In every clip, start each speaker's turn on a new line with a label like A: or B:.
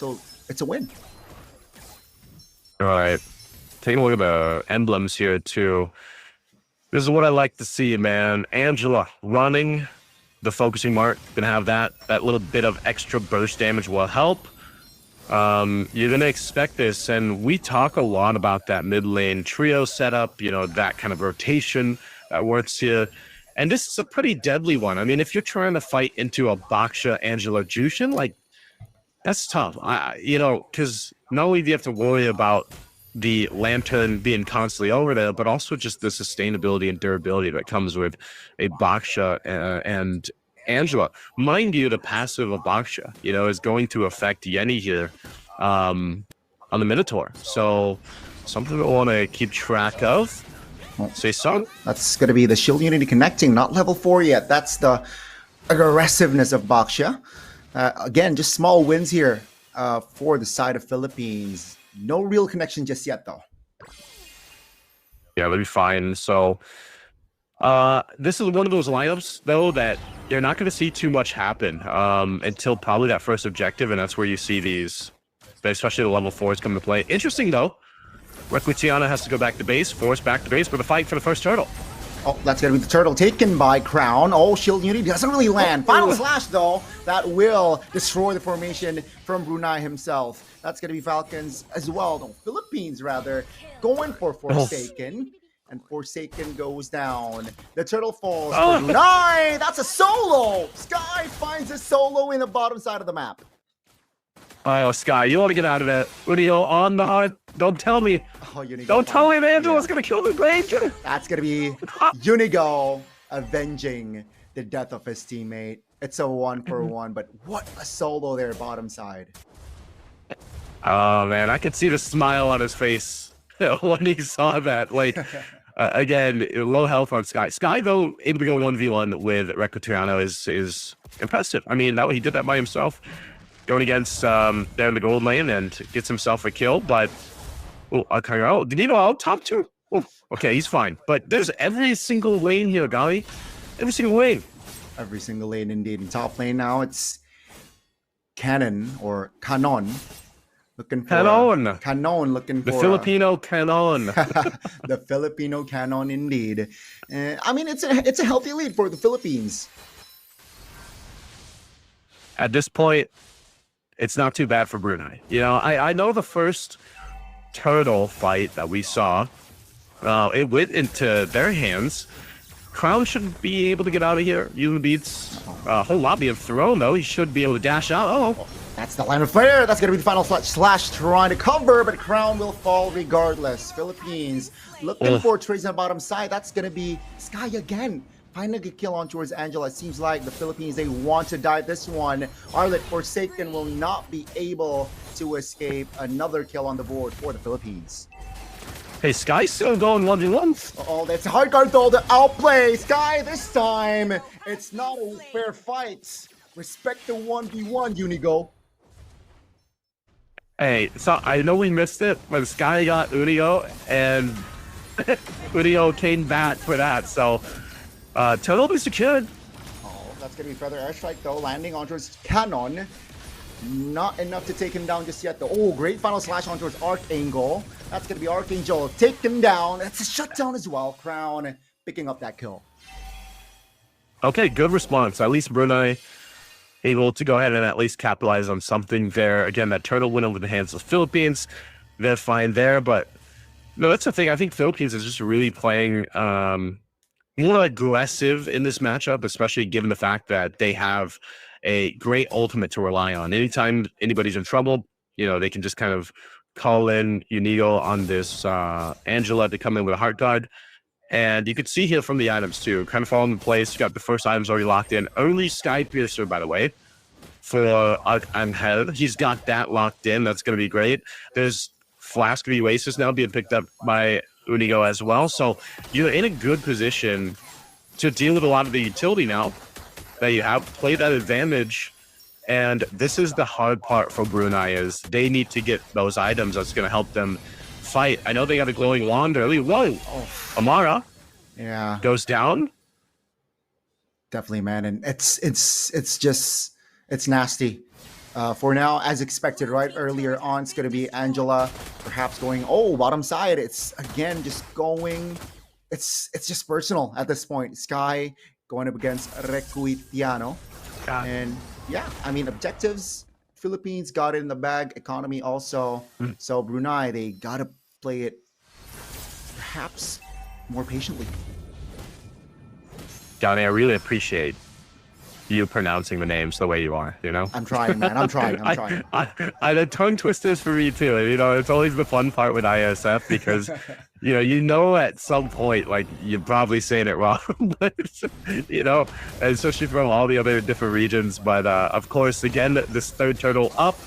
A: So it's a win.
B: All right. Taking a look at the emblems here, too. This is what I like to see, man. Angela running the focusing mark. Gonna have that little bit of extra burst damage will help. You're gonna expect this, and we talk a lot about that mid lane trio setup, you know, that kind of rotation that works here. And this is a pretty deadly one. I mean, if you're trying to fight into a Baksha Angela Jushin, like, that's tough. You know, because not only do you have to worry about the lantern being constantly over there, but also just the sustainability and durability that comes with a Baksha and Angela. Mind you, the passive of Baksha, you know, is going to affect Yenny here on the Minotaur. So something we want to keep track of. Say so.
A: That's going to be the shield unity connecting, not level 4 yet. That's the aggressiveness of Baksha. Again, just small wins here for the side of Philippines. No real connection just yet, though.
B: Yeah, they'll be fine. So this is one of those lineups, though, that you're not going to see too much happen until probably that first objective, and that's where you see these, especially the level 4s come to play. Interesting, though. Requitiana has to go back to base, force back to base for the fight for the first turtle.
A: Oh, that's going to be the turtle taken by Crown. Oh, shield unity doesn't really land. Final slash, though, that will destroy the formation from Brunei himself. That's going to be Falcons as well. No, Philippines, rather, going for Forsaken. And Forsaken goes down. The turtle falls for Brunei. That's a solo. Sky finds a solo in the bottom side of the map.
B: Oh, Sky, you want to get out of that. Udio on the heart. Don't tell me.
A: Oh, Unigo.
B: Don't tell me Angela's going to kill the Ranger.
A: That's going to be Unigo avenging the death of his teammate. It's a 1-for-1, but what a solo there, bottom side.
B: Oh, man, I could see the smile on his face when he saw that. Like, again, low health on Sky. Sky, though, able to go 1v1 with Requitiano is impressive. I mean, he did that by himself. Going against down the gold lane and gets himself a kill, but did he go out top 2? Oh, okay, he's fine. But there's every single lane here, Gali. Every single lane.
A: Every single lane, indeed. In top lane now, it's Canon or Canon looking for Canon looking for
B: the Filipino Canon.
A: The Filipino Canon, indeed. I mean, it's a healthy lead for the Philippines.
B: At this point, it's not too bad for Brunei. You know, I know the first turtle fight that we saw, it went into their hands. Crown should be able to get out of here. Yulin beats a whole lobby of thrown, though. He should be able to dash out. Oh,
A: that's the line of fire. That's going to be the final slash trying to cover, but Crown will fall regardless. Philippines looking for trades on the bottom side. That's going to be Sky again. Finding a kill on towards Angela. It seems like the Philippines, they want to die this one. Arlet Forsaken will not be able to escape another kill on the board for the Philippines.
B: Hey, Sky's still going 1v1.
A: Oh, that's a hard guard though to outplay Sky this time. It's not a fair fight. Respect the 1v1, Unigo.
B: Hey, so I know we missed it, but Sky got Udio, and Udio came back for that, so turtle be secured.
A: Oh, that's going to be Feather Airstrike though, landing on towards Canon. Not enough to take him down just yet though. Oh, great final slash on towards Archangel. That's going to be Archangel. Take him down. That's a shutdown as well. Crown picking up that kill.
B: Okay, good response. At least Brunei able to go ahead and at least capitalize on something there. Again, that turtle went over the hands of the Philippines. They're fine there, but no, that's the thing. I think Philippines is just really playing more aggressive in this matchup, especially given the fact that they have a great ultimate to rely on. Anytime anybody's in trouble, you know, they can just kind of call in Unigo on this Angela to come in with a heart guard. And you could see here from the items too, kind of falling in place. You got the first items already locked in. Early Sky Piercer, by the way, for Angel. He's got that locked in. That's going to be great. There's Flask of Oasis now being picked up by Unigo as well. So you're in a good position to deal with a lot of the utility now that you have. Play that advantage. And this is the hard part for Brunei, is they need to get those items that's going to help them fight. I know they got a glowing wand early. Whoa! Amara goes down.
A: Definitely, man. And it's nasty. For now, as expected, right earlier on, it's going to be Angela, perhaps going, oh, bottom side. It's again just going, it's just personal at this point. Sky going up against Requitiano.
B: God.
A: And yeah, I mean, objectives, Philippines got it in the bag, economy also. So Brunei, they got to play it perhaps more patiently.
B: Johnny, I really appreciate you pronouncing the names the way you are, you know?
A: I'm trying, man. I'm trying.
B: The tongue twisters for me too. You know, it's always the fun part with ISF because, you know, at some point, like, you're probably saying it wrong, but, you know, especially from all the other different regions. But, of course, again, this third turtle up.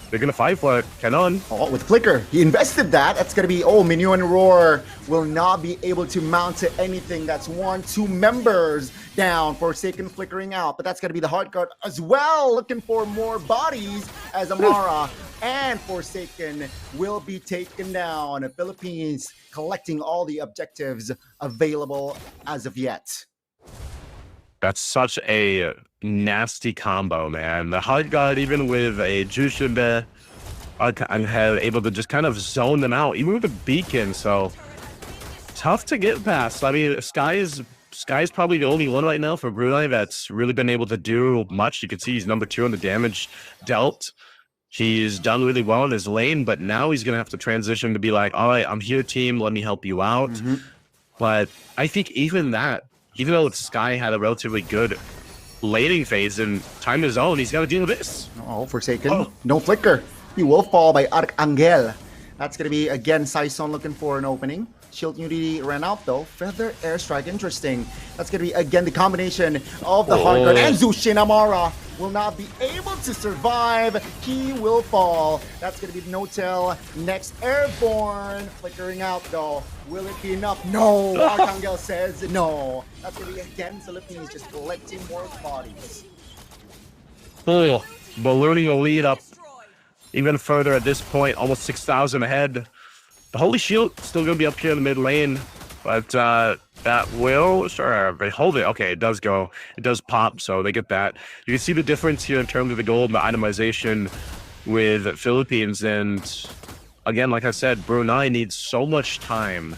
B: They're going to fight for it. Canon.
A: Oh, with Flicker. He invested that. That's going to be, oh, Minion Roar will not be able to mount to anything. That's 2 members down. Forsaken flickering out. But that's going to be the hard card as well. Looking for more bodies as Amara and Forsaken will be taken down. The Philippines collecting all the objectives available as of yet.
B: That's such a nasty combo, man. The hard guard, even with a Jushunde, are able to just kind of zone them out, even with a beacon. So tough to get past. I mean, Sky's probably the only one right now for Brunei that's really been able to do much. You can see he's number 2 on the damage dealt. He's done really well in his lane, but now he's gonna have to transition to be like, all right, I'm here, team. Let me help you out. But I think even though Sky had a relatively good laning phase and time to zone, he's got to deal with this.
A: Oh, Forsaken. Oh. No flicker. He will fall by Arcangel. That's going to be, again, Saison looking for an opening. Shield Unity ran out, though. Feather Airstrike, interesting. That's going to be, again, the combination of the hard guard and Zushin Amara will not be able to survive. He will fall. That's going to be No-Tail. Next, Airborne. Flickering out, though. Will it be enough? No. Arcangel says no. That's going to be, again, Philippines just collecting more bodies.
B: Oh, ballooning the lead up even further at this point. Almost 6,000 ahead. The Holy Shield still going to be up here in the mid lane. But that will, sure, they hold it. Okay, it does go. It does pop, so they get that. You can see the difference here in terms of the gold and the itemization with Philippines. And again, like I said, Brunei needs so much time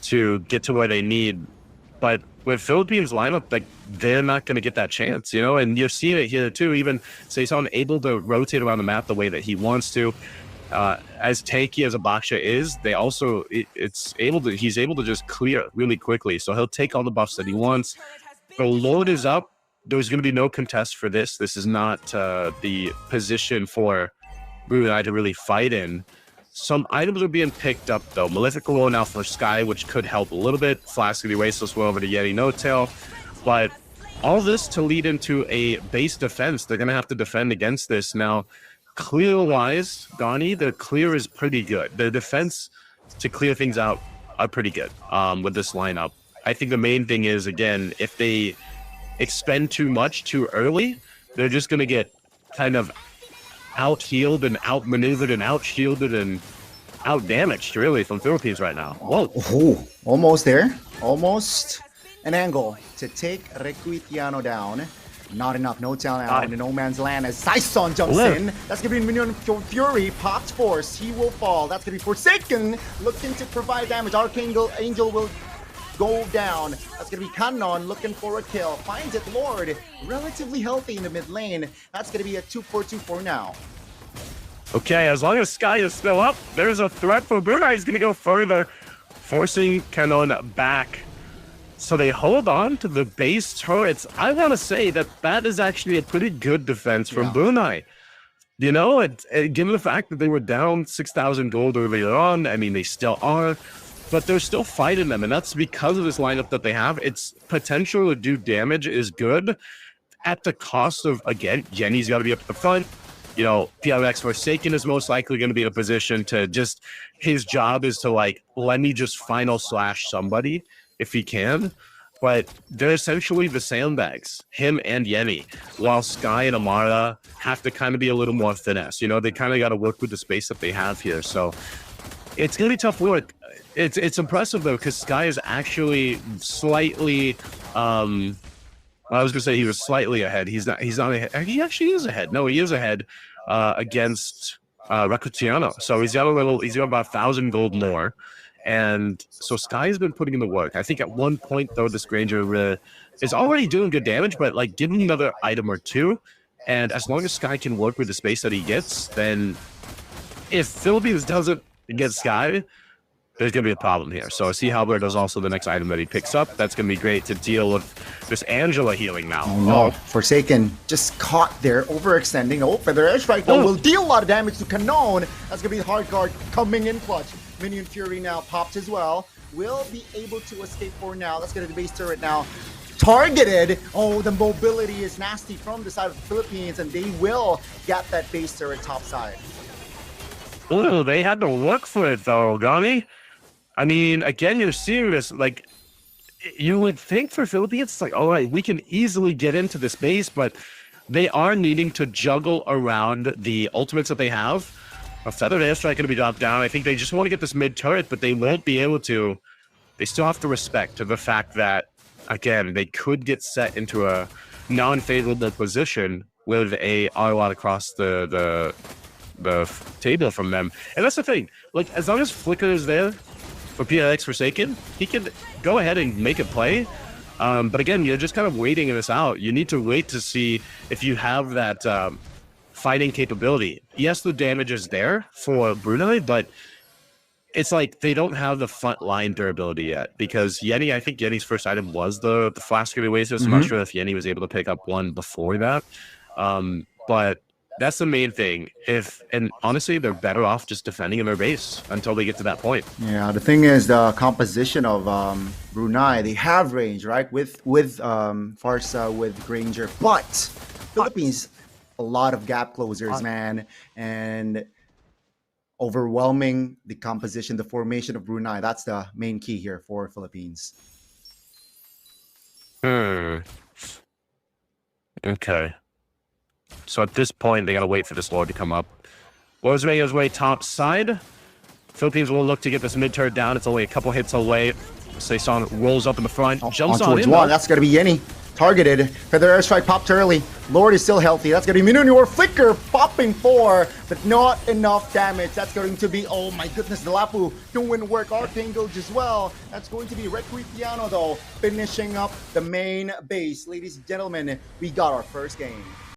B: to get to where they need. But with Philippines lineup, like, they're not going to get that chance, you know? And you're seeing it here too. Even Saison able to rotate around the map the way that he wants to. As tanky as a Baksha is, they also he's able to just clear really quickly. So he'll take all the buffs that he wants. The Lord is up. There's going to be no contest for this. This is not the position for Brunei to really fight in. Some items are being picked up though. Malefic Alone now for Sky, which could help a little bit. Flask of the Wasteless will over to Yeti No-Tail. But all this to lead into a base defense. They're going to have to defend against this. Now, clear-wise, Donnie, the clear is pretty good. The defense to clear things out are pretty good with this lineup. I think the main thing is, again, if they expend too much too early, they're just going to get kind of out-healed and out-maneuvered and out-shielded and out-damaged, really, from Philippines right now. Whoa.
A: Oh, almost there. Almost an angle to take Requitiano down. Not enough. No-Tail now in the no man's land as Saison jumps in. That's going to be Minion Fury. Popped Force. He will fall. That's going to be Forsaken looking to provide damage. Archangel Angel will go down. That's going to be Canon looking for a kill. Finds it, Lord. Relatively healthy in the mid lane. That's going to be a 2-4-2 for now.
B: Okay, as long as Sky is still up, there's a threat for Brunei. He's going to go further, forcing Canon back. So they hold on to the base turrets. I want to say that is actually a pretty good defense from Brunei. You know, given the fact that they were down 6,000 gold earlier on, I mean, they still are, but they're still fighting them, and that's because of this lineup that they have. Its potential to do damage is good at the cost of, again, Jenny's got to be up at the front. You know, PRX Forsaken is most likely going to be in a position to just, his job is to, like, let me just final slash somebody if he can. But they're essentially the sandbags, him and Yenny, while Sky and Amara have to kind of be a little more finesse. You know, they kind of got to work with the space that they have here. So it's going to be tough work. It's impressive, though, because Sky is actually slightly I was gonna say he was slightly ahead. He's not. He's not ahead. He actually is ahead. No, he is ahead against Recutiano. So he's got a little. He's got about 1,000 gold more, and so Sky's been putting in the work. I think at one point though, this Granger is already doing good damage, but like give him another item or two, and as long as Sky can work with the space that he gets, then if Philippines doesn't get Sky, there's going to be a problem here. So Sea Halberd is also the next item that he picks up. That's going to be great to deal with this Angela healing now.
A: Oh no, Forsaken just caught there, overextending. Oh, Feather Airstrike though will deal a lot of damage to Canon. That's going to be Hard Guard coming in clutch. Minion Fury now popped as well. Will be able to escape for now. That's going to be base turret now. Targeted. Oh, the mobility is nasty from the side of the Philippines, and they will get that base turret top side.
B: Oh, they had to look for it though, Gani. I mean, again, you're seeing this, like, you would think for Philippines, it's like, all right, we can easily get into this base, but they are needing to juggle around the ultimates that they have. A Feathered Airstrike going to be dropped down. I think they just want to get this mid turret, but they won't be able to. They still have to respect the fact that, again, they could get set into a non-favorable position with a R-Lot across the table from them. And that's the thing. Like, as long as Flicker is there, for PLX Forsaken, he can go ahead and make a play. But again, you're just kind of waiting this out. You need to wait to see if you have that fighting capability. Yes, the damage is there for Brunei, but it's like they don't have the front line durability yet. Because Yenny, I think Yenny's first item was the Flask of Oasis. I'm not sure if Yenny was able to pick up one before that. But that's the main thing. And honestly, they're better off just defending in their base until they get to that point.
A: Yeah, the thing is the composition of Brunei. They have range, right? With Farsa, with Granger, but Philippines, a lot of gap closers, man, and overwhelming the composition, the formation of Brunei. That's the main key here for Philippines.
B: Okay. So at this point, they gotta wait for this Lord to come up. Lord's making his way top side. Philippines will look to get this mid turret down. It's only a couple hits away. Saison rolls up in the front, jumps on in.
A: That's gonna be Yenny. Targeted. Feather Airstrike popped early. Lord is still healthy. That's gonna be Minunor Flicker popping 4, but not enough damage. That's going to be, oh my goodness, the Lapu doing work. Archangel as well. That's going to be Requitiano though, finishing up the main base. Ladies and gentlemen, we got our first game.